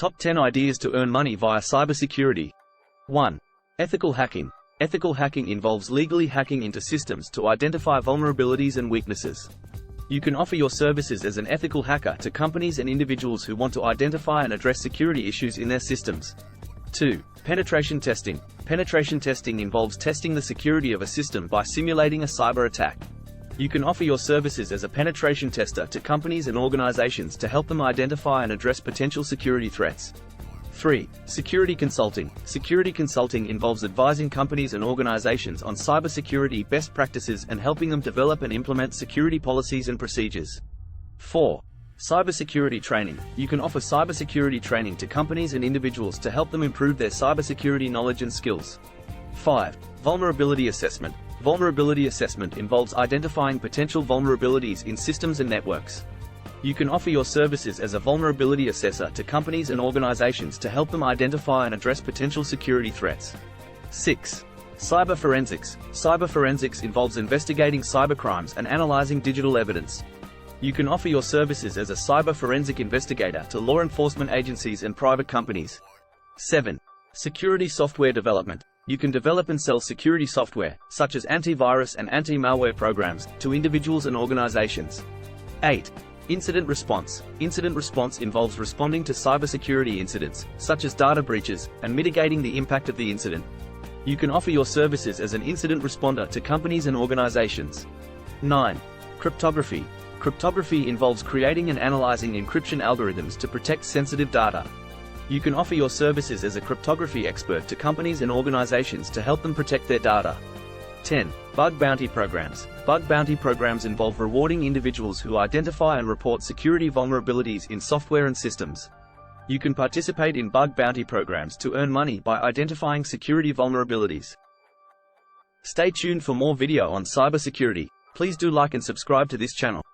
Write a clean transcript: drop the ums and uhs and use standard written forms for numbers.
Top 10 ideas to earn money via cybersecurity. 1. Ethical hacking. Ethical hacking involves legally hacking into systems to identify vulnerabilities and weaknesses. You can offer your services as an ethical hacker to companies and individuals who want to identify and address security issues in their systems. 2. Penetration testing. Penetration testing involves testing the security of a system by simulating a cyber attack. You can offer your services as a penetration tester to companies and organizations to help them identify and address potential security threats. 3. Security consulting. Security consulting involves advising companies and organizations on cybersecurity best practices and helping them develop and implement security policies and procedures. 4. Cybersecurity training. You can offer cybersecurity training to companies and individuals to help them improve their cybersecurity knowledge and skills. 5. Vulnerability assessment. Vulnerability assessment involves identifying potential vulnerabilities in systems and networks. You can offer your services as a vulnerability assessor to companies and organizations to help them identify and address potential security threats. 6. Cyber forensics. Cyber forensics involves investigating cybercrimes and analyzing digital evidence. You can offer your services as a cyber forensic investigator to law enforcement agencies and private companies. 7. Security software development. You can develop and sell security software, such as antivirus and anti-malware programs, to individuals and organizations. 8. Incident response. Incident response involves responding to cybersecurity incidents, such as data breaches, and mitigating the impact of the incident. You can offer your services as an incident responder to companies and organizations. 9. Cryptography. Cryptography involves creating and analyzing encryption algorithms to protect sensitive data. You can offer your services as a cryptography expert to companies and organizations to help them protect their data. 10. Bug bounty programs. Bug bounty programs involve rewarding individuals who identify and report security vulnerabilities in software and systems. You can participate in bug bounty programs to earn money by identifying security vulnerabilities. Stay tuned for more video on cybersecurity. Please do like and subscribe to this channel.